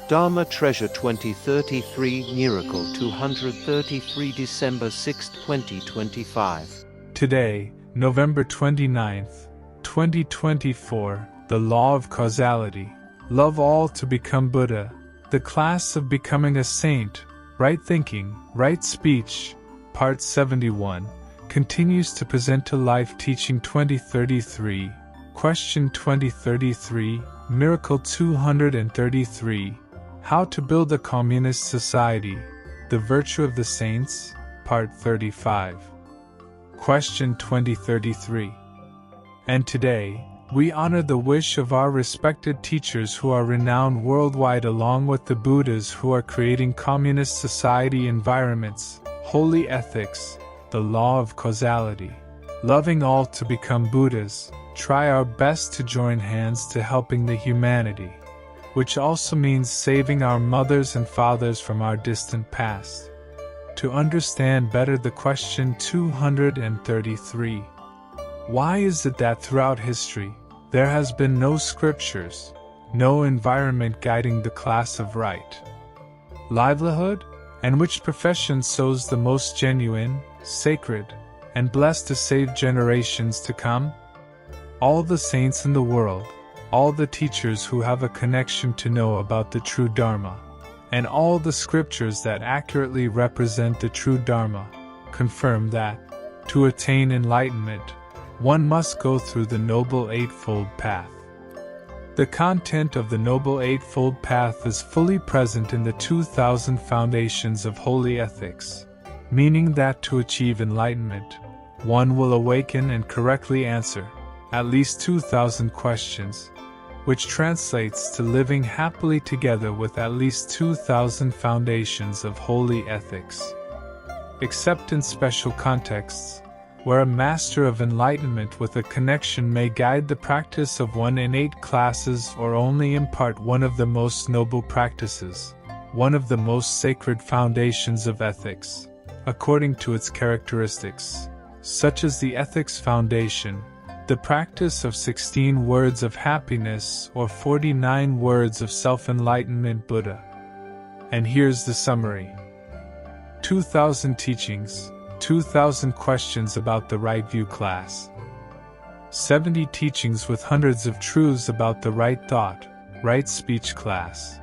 Dharma Treasure 2033 Miracle 233 December 6, 2025. Today, November 29th, 2024, the Law of Causality. Love all to become Buddha. The class of becoming a saint, right thinking, right speech, Part 71, continues to present to life Teaching 2033, Question 2033, Miracle 233, How to Build a Communist Society, The Virtue of the Saints, Part 35. Question 2033. And today, we honor the wish of our respected teachers who are renowned worldwide along with the Buddhas who are creating communist society environments, holy ethics, the law of causality. Loving all to become Buddhas, try our best to join hands to helping the humanity, which also means saving our mothers and fathers from our distant past. To understand better the question 233. Why is it that throughout history, there has been no scriptures, no environment guiding the class of right livelihood, and which profession sows the most genuine, sacred, and blessed to save generations to come? All the saints in the world, all the teachers who have a connection to know about the true Dharma, and all the scriptures that accurately represent the true Dharma, confirm that, to attain enlightenment, one must go through the Noble Eightfold Path. The content of the Noble Eightfold Path is fully present in the 2000 Foundations of Holy Ethics, meaning that to achieve enlightenment, one will awaken and correctly answer at least 2,000 questions, which translates to living happily together with at least 2,000 foundations of holy ethics. Except in special contexts, where a master of enlightenment with a connection may guide the practice of one in 8 classes or only impart one of the most noble practices, one of the most sacred foundations of ethics, according to its characteristics, such as the Ethics Foundation, the practice of 16 words of happiness or 49 words of self-enlightenment Buddha. And here's the summary. 2,000 teachings, 2,000 questions about the right view class. 70 teachings with hundreds of truths about the right thought, right speech class.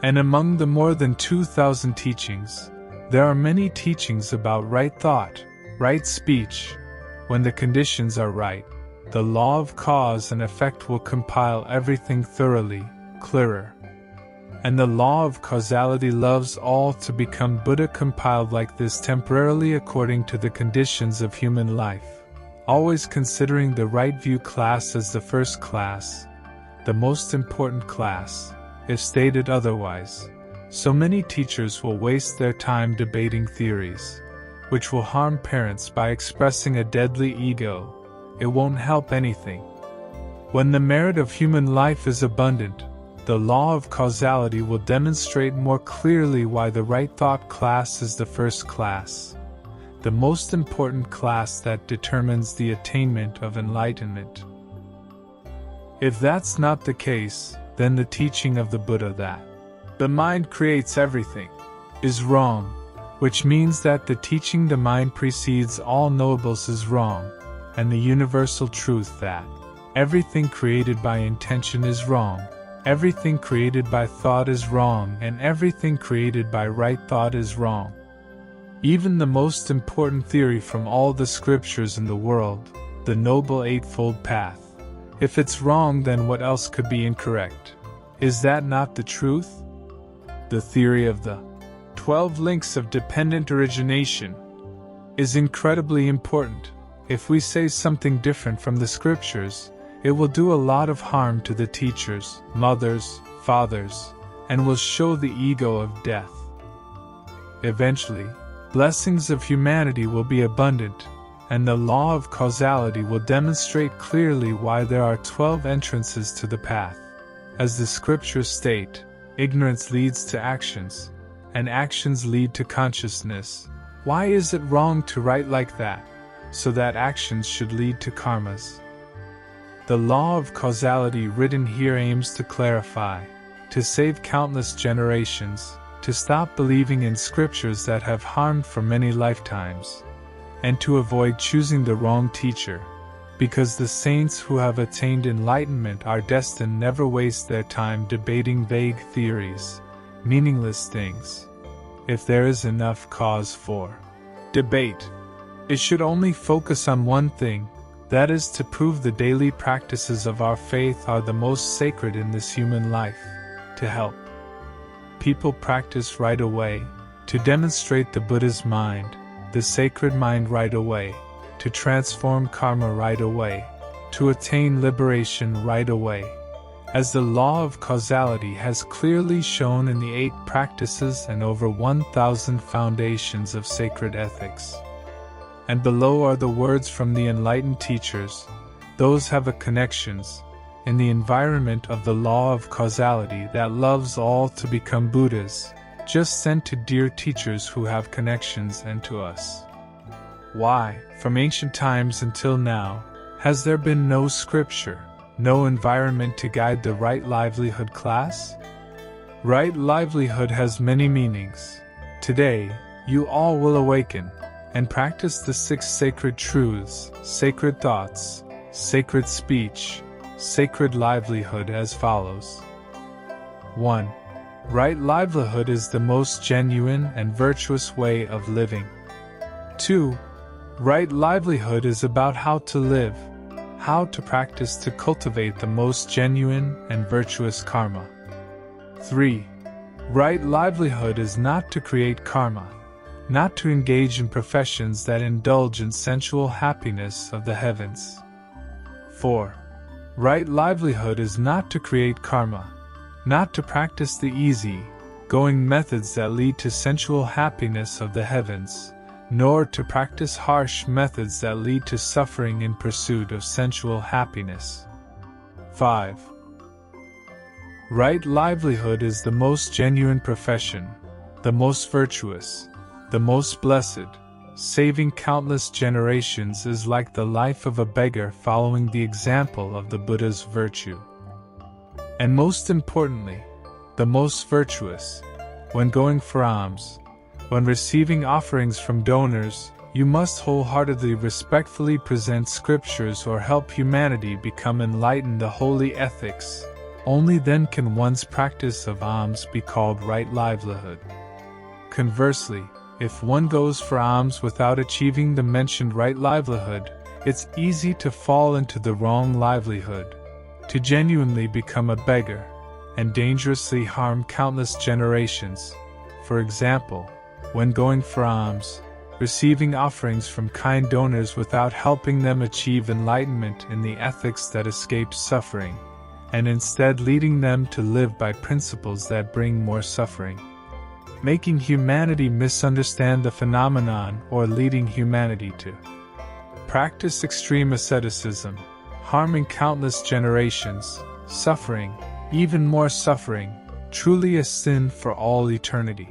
And among the more than 2,000 teachings, there are many teachings about right thought, right speech. When the conditions are right, the law of cause and effect will compile everything thoroughly, clearer. And the law of causality loves all to become Buddha compiled like this temporarily according to the conditions of human life, always considering the right view class as the first class, the most important class, if stated otherwise. So many teachers will waste their time debating theories, which will harm parents by expressing a deadly ego. It won't help anything. When the merit of human life is abundant, the law of causality will demonstrate more clearly why the right thought class is the first class, the most important class that determines the attainment of enlightenment. If that's not the case, then the teaching of the Buddha that the mind creates everything is wrong, which means that the teaching the mind precedes all knowables is wrong, and the universal truth that everything created by intention is wrong, everything created by thought is wrong, and everything created by right thought is wrong. Even the most important theory from all the scriptures in the world, the Noble Eightfold Path. If it's wrong, then what else could be incorrect? Is that not the truth? The theory of the 12 links of dependent origination is incredibly important. If we say something different from the scriptures, it will do a lot of harm to the teachers, mothers, fathers, and will show the ego of death. Eventually, blessings of humanity will be abundant, and the law of causality will demonstrate clearly why there are 12 entrances to the path. As the scriptures state, ignorance leads to actions, and actions lead to consciousness. Why is it wrong to write like that, so that actions should lead to karmas? The law of causality written here aims to clarify, to save countless generations, to stop believing in scriptures that have harmed for many lifetimes, and to avoid choosing the wrong teacher, because the saints who have attained enlightenment are destined never waste their time debating vague theories, meaningless things. If there is enough cause for debate, it should only focus on one thing, that is to prove the daily practices of our faith are the most sacred in this human life, to help people practice right away, to demonstrate the Buddha's mind, the sacred mind right away, to transform karma right away, to attain liberation right away, as the law of causality has clearly shown in the 8 practices and over 1,000 foundations of sacred ethics. And below are the words from the enlightened teachers, those have a connections, in the environment of the law of causality that loves all to become Buddhas, just sent to dear teachers who have connections and to us. Why, from ancient times until now, has there been no scripture, no environment to guide the right livelihood class? Right livelihood has many meanings. Today, you all will awaken and practice the 6 sacred truths, sacred thoughts, sacred speech, sacred livelihood as follows. 1. Right livelihood is the most genuine and virtuous way of living. 2. Right livelihood is about how to live, how to practice to cultivate the most genuine and virtuous karma. 3. Right livelihood is not to create karma, not to engage in professions that indulge in sensual happiness of the heavens. 4. Right livelihood is not to create karma, not to practice the easy-going methods that lead to sensual happiness of the heavens, nor to practice harsh methods that lead to suffering in pursuit of sensual happiness. 5. Right livelihood is the most genuine profession, the most virtuous, the most blessed. Saving countless generations is like the life of a beggar following the example of the Buddha's virtue. And most importantly, the most virtuous. When going for alms, when receiving offerings from donors, you must wholeheartedly respectfully present scriptures or help humanity become enlightened the holy ethics. Only then can one's practice of alms be called right livelihood. Conversely, if one goes for alms without achieving the mentioned right livelihood, it's easy to fall into the wrong livelihood, to genuinely become a beggar, and dangerously harm countless generations. For example, when going for alms, receiving offerings from kind donors without helping them achieve enlightenment in the ethics that escape suffering, and instead leading them to live by principles that bring more suffering. Making humanity misunderstand the phenomenon or leading humanity to practice extreme asceticism, harming countless generations, suffering, even more suffering, truly a sin for all eternity.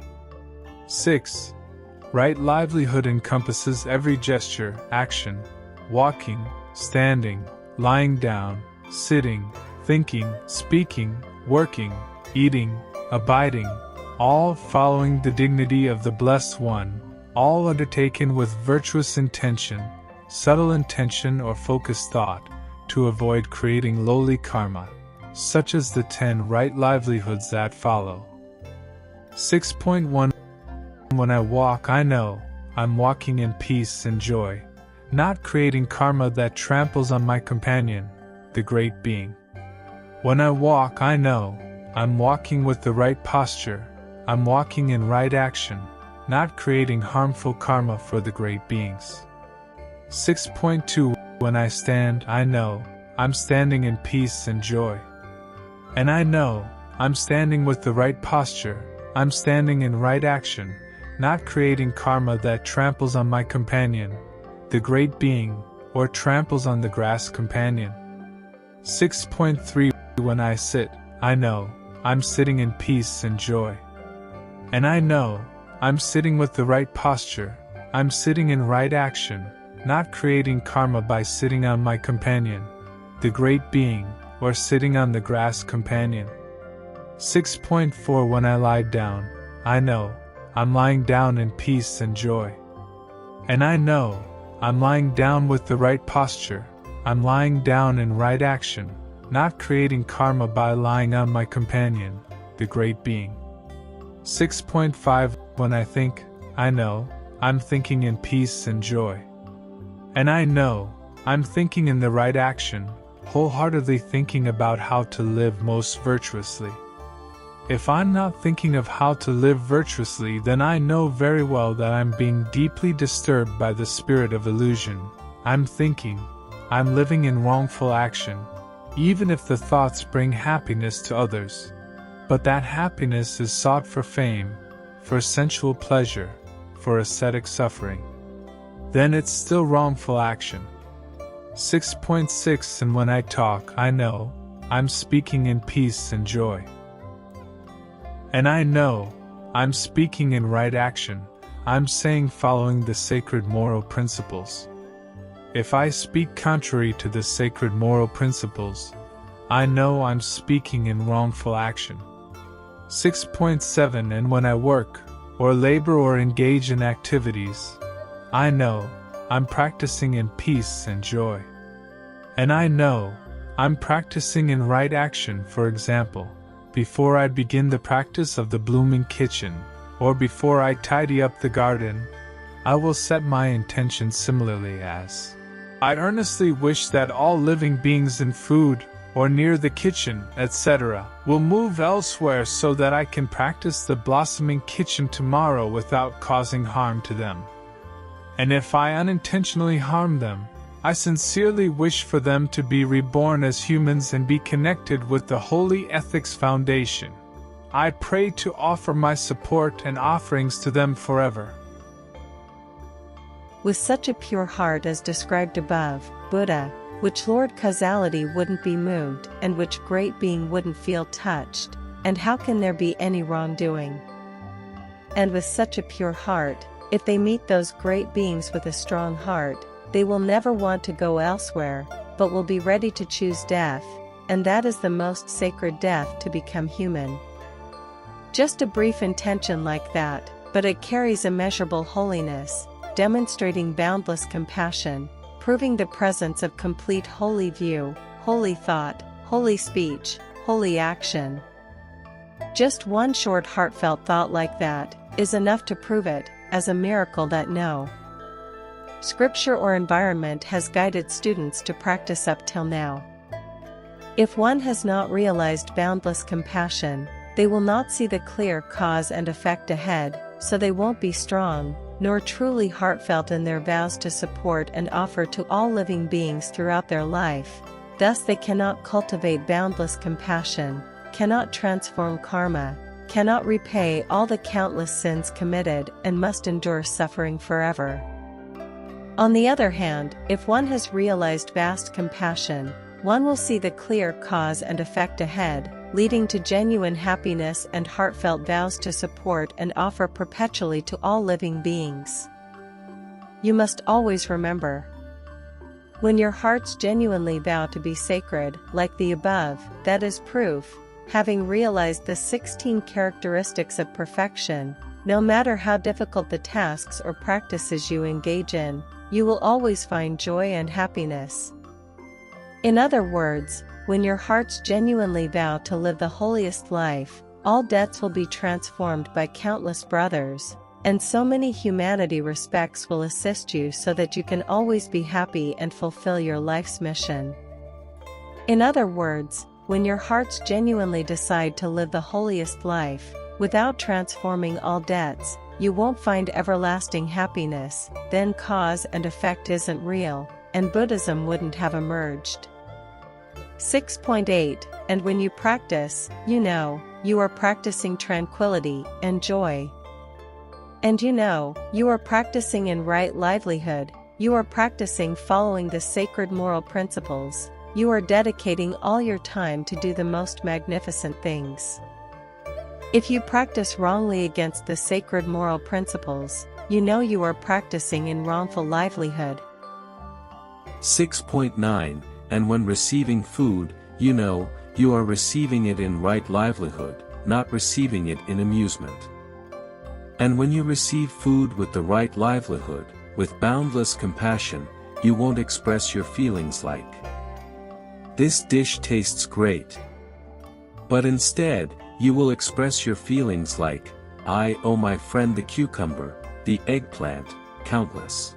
6. Right livelihood encompasses every gesture, action, walking, standing, lying down, sitting, thinking, speaking, working, eating, abiding, all following the dignity of the Blessed One, all undertaken with virtuous intention, subtle intention or focused thought, to avoid creating lowly karma, such as the 10 right livelihoods that follow. 6.1 When I walk, I know I'm walking in peace and joy, not creating karma that tramples on my companion, the Great Being. When I walk, I know I'm walking with the right posture, I'm walking in right action, not creating harmful karma for the Great Beings. 6.2 When I stand, I know I'm standing in peace and joy. And I know I'm standing with the right posture, I'm standing in right action, not creating karma that tramples on my companion, the Great Being, or tramples on the grass companion. 6.3 When I sit, I know I'm sitting in peace and joy. And I know I'm sitting with the right posture, I'm sitting in right action, not creating karma by sitting on my companion, the Great Being, or sitting on the grass companion. 6.4 When I lie down, I know I'm lying down in peace and joy. And I know I'm lying down with the right posture. I'm lying down in right action, not creating karma by lying on my companion, the great being. 6.5 When I think, I know I'm thinking in peace and joy. And I know I'm thinking in the right action, wholeheartedly thinking about how to live most virtuously. If I'm not thinking of how to live virtuously, then I know very well that I'm being deeply disturbed by the spirit of illusion. I'm thinking, I'm living in wrongful action, even if the thoughts bring happiness to others. But that happiness is sought for fame, for sensual pleasure, for ascetic suffering. Then it's still wrongful action. 6.6 And when I talk, I know I'm speaking in peace and joy. And I know I'm speaking in right action. I'm saying following the sacred moral principles. If I speak contrary to the sacred moral principles, I know I'm speaking in wrongful action. 6.7 And when I work, or labor or engage in activities, I know I'm practicing in peace and joy. And I know I'm practicing in right action. For example, before I begin the practice of the blooming kitchen, or before I tidy up the garden, I will set my intention similarly as I earnestly wish that all living beings in food, or near the kitchen, etc., will move elsewhere so that I can practice the blossoming kitchen tomorrow without causing harm to them. And if I unintentionally harm them, I sincerely wish for them to be reborn as humans and be connected with the Holy Ethics Foundation. I pray to offer my support and offerings to them forever. With such a pure heart as described above, Buddha, which Lord Causality wouldn't be moved and which great being wouldn't feel touched, and how can there be any wrongdoing? And with such a pure heart, if they meet those great beings with a strong heart, they will never want to go elsewhere, but will be ready to choose death, and that is the most sacred death, to become human. Just a brief intention like that, but it carries immeasurable holiness, demonstrating boundless compassion, proving the presence of complete holy view, holy thought, holy speech, holy action. Just one short heartfelt thought like that is enough to prove it, as a miracle that no scripture or environment has guided students to practice up till now. If one has not realized boundless compassion, they will not see the clear cause and effect ahead, so they won't be strong, nor truly heartfelt in their vows to support and offer to all living beings throughout their life. Thus they cannot cultivate boundless compassion, cannot transform karma, cannot repay all the countless sins committed, and must endure suffering forever. On the other hand, if one has realized vast compassion, one will see the clear cause and effect ahead, leading to genuine happiness and heartfelt vows to support and offer perpetually to all living beings. You must always remember, when your hearts genuinely vow to be sacred, like the above, that is proof, having realized the 16 characteristics of perfection, no matter how difficult the tasks or practices you engage in, you will always find joy and happiness. In other words, when your hearts genuinely vow to live the holiest life, all debts will be transformed by countless brothers, and so many humanity respects will assist you so that you can always be happy and fulfill your life's mission. In other words, when your hearts genuinely decide to live the holiest life, without transforming all debts, you won't find everlasting happiness, then cause and effect isn't real, and Buddhism wouldn't have emerged. 6.8 And when you practice, you know, you are practicing tranquility and joy. And you know, you are practicing in right livelihood, you are practicing following the sacred moral principles, you are dedicating all your time to do the most magnificent things. If you practice wrongly against the sacred moral principles, you know you are practicing in wrongful livelihood. 6.9 And when receiving food, you know, you are receiving it in right livelihood, not receiving it in amusement. And when you receive food with the right livelihood, with boundless compassion, you won't express your feelings like, "This dish tastes great." But instead, you will express your feelings like, "I owe my friend the cucumber, the eggplant, countless."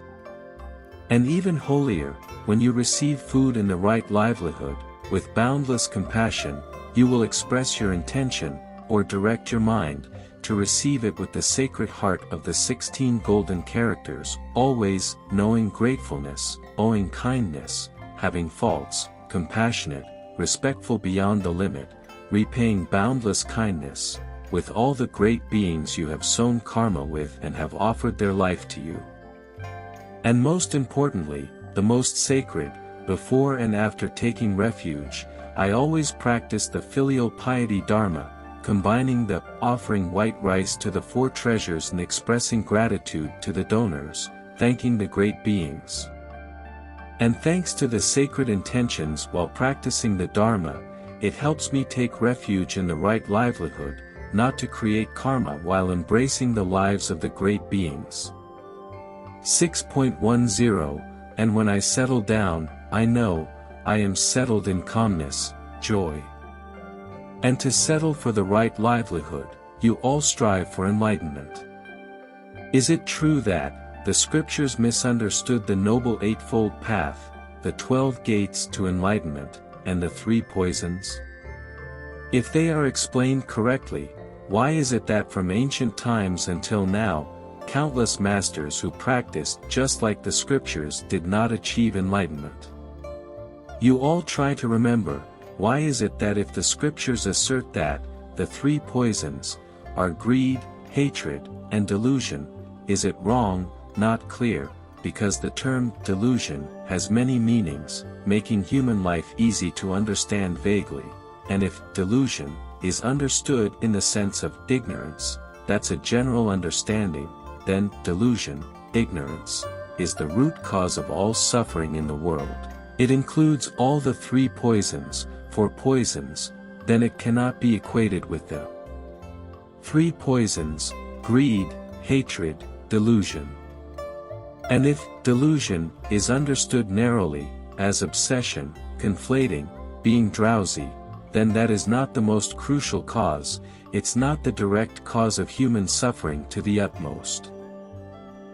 And even holier, when you receive food in the right livelihood, with boundless compassion, you will express your intention, or direct your mind, to receive it with the sacred heart of the 16 golden characters, always knowing gratefulness, owing kindness, having faults, compassionate, respectful beyond the limit, repaying boundless kindness, with all the great beings you have sown karma with and have offered their life to you. And most importantly, the most sacred, before and after taking refuge, I always practice the filial piety Dharma, combining the offering white rice to the four treasures and expressing gratitude to the donors, thanking the great beings. And thanks to the sacred intentions while practicing the Dharma, it helps me take refuge in the right livelihood, not to create karma while embracing the lives of the great beings. 6.10 And when I settle down, I know, I am settled in calmness, joy. And to settle for the right livelihood, you all strive for enlightenment. Is it true that the scriptures misunderstood the Noble Eightfold Path, the 12 gates to enlightenment, and the 3 poisons? If they are explained correctly, why is it that from ancient times until now, countless masters who practiced just like the scriptures did not achieve enlightenment? You all try to remember, why is it that if the scriptures assert that the 3 poisons are greed, hatred, and delusion, is it wrong, not clear, because the term delusion has many meanings, making human life easy to understand vaguely, and if delusion is understood in the sense of ignorance, that's a general understanding, then delusion, ignorance, is the root cause of all suffering in the world. It includes all the 3 poisons, for poisons, then it cannot be equated with the 3 poisons, greed, hatred, delusion. And if delusion is understood narrowly, as obsession, conflating, being drowsy, then that is not the most crucial cause, it's not the direct cause of human suffering to the utmost.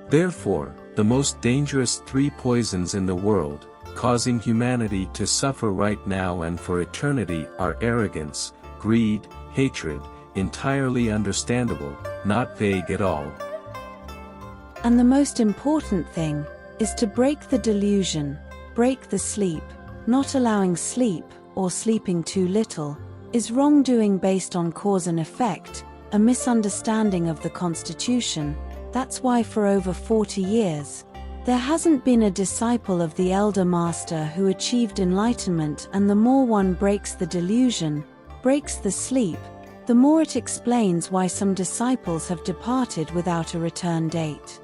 Therefore, the most dangerous 3 poisons in the world, causing humanity to suffer right now and for eternity, are arrogance, greed, hatred, entirely understandable, not vague at all. And the most important thing is to break the delusion, break the sleep. Not allowing sleep, or sleeping too little, is wrongdoing based on cause and effect, a misunderstanding of the Constitution. That's why for over 40 years, there hasn't been a disciple of the Elder Master who achieved enlightenment, and the more one breaks the delusion, breaks the sleep, the more it explains why some disciples have departed without a return date.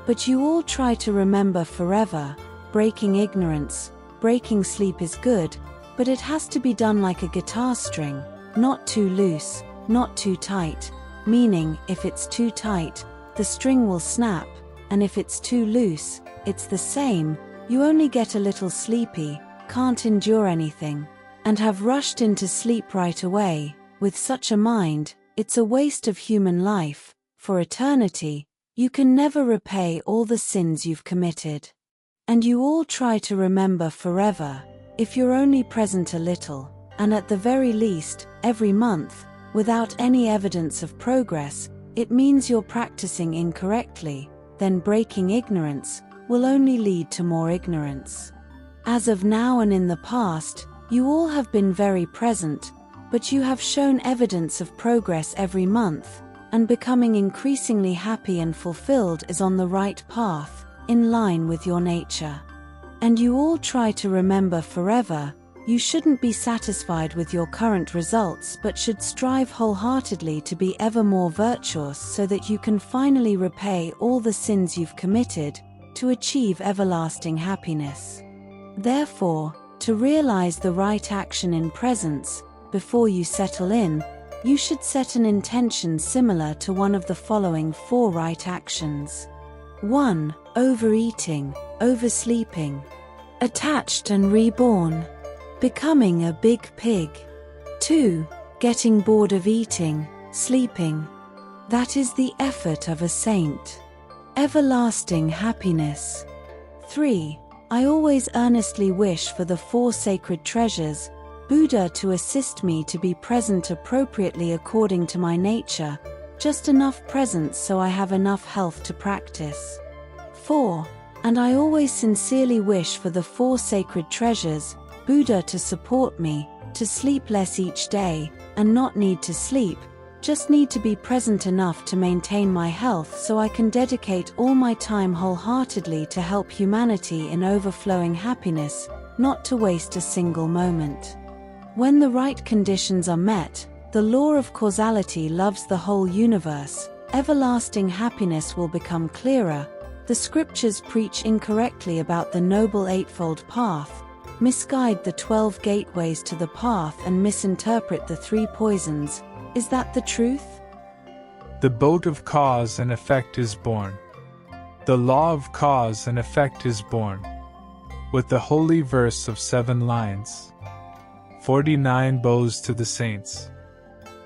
But you all try to remember forever, breaking ignorance, breaking sleep is good, but it has to be done like a guitar string, not too loose, not too tight, meaning if it's too tight, the string will snap, and if it's too loose, it's the same, you only get a little sleepy, can't endure anything, and have rushed into sleep right away. With such a mind, it's a waste of human life. For eternity, you can never repay all the sins you've committed. And you all try to remember forever, if you're only present a little, and at the very least, every month, without any evidence of progress, it means you're practicing incorrectly, then breaking ignorance will only lead to more ignorance. As of now and in the past, you all have been very present, but you have shown evidence of progress every month, and becoming increasingly happy and fulfilled is on the right path, in line with your nature. And you all try to remember forever, you shouldn't be satisfied with your current results but should strive wholeheartedly to be ever more virtuous so that you can finally repay all the sins you've committed, to achieve everlasting happiness. Therefore, to realize the right action in presence, before you settle in, you should set an intention similar to one of the following 4 right actions. 1. Overeating, oversleeping. Attached and reborn. Becoming a big pig. 2. Getting bored of eating, sleeping. That is the effort of a saint. Everlasting happiness. 3. I always earnestly wish for the 4 sacred treasures, Buddha to assist me to be present appropriately according to my nature, just enough presence so I have enough health to practice. 4. And I always sincerely wish for the 4 sacred treasures, Buddha to support me, to sleep less each day, and not need to sleep, just need to be present enough to maintain my health so I can dedicate all my time wholeheartedly to help humanity in overflowing happiness, not to waste a single moment. When the right conditions are met, the law of causality loves the whole universe, everlasting happiness will become clearer. The scriptures preach incorrectly about the Noble Eightfold Path, misguide the 12 gateways to the path and misinterpret the 3 poisons. Is that the truth? The boat of cause and effect is born. The law of cause and effect is born. With the holy verse of 7 lines. 49 bows to the saints.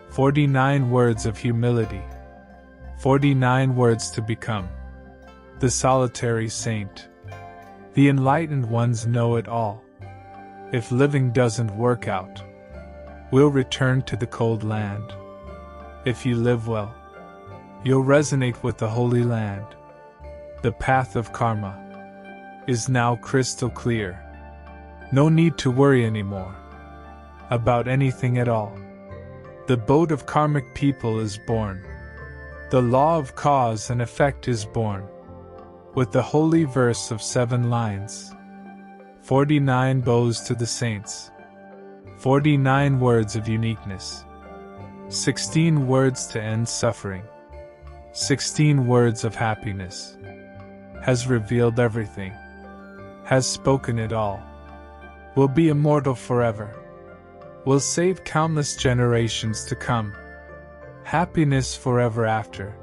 49 words of humility. 49 words to become the solitary saint. The enlightened ones know it all. If living doesn't work out, we'll return to the cold land. If you live well, you'll resonate with the Holy Land. The path of karma is now crystal clear. No need to worry anymore about anything at all. The boat of karmic people is born. The law of cause and effect is born. With the holy verse of 7 lines. 49 bows to the saints. 49 words of uniqueness. 16 words to end suffering. 16 words of happiness. Has revealed everything. Has spoken it all. Will be immortal forever. Will save countless generations to come. Happiness forever after.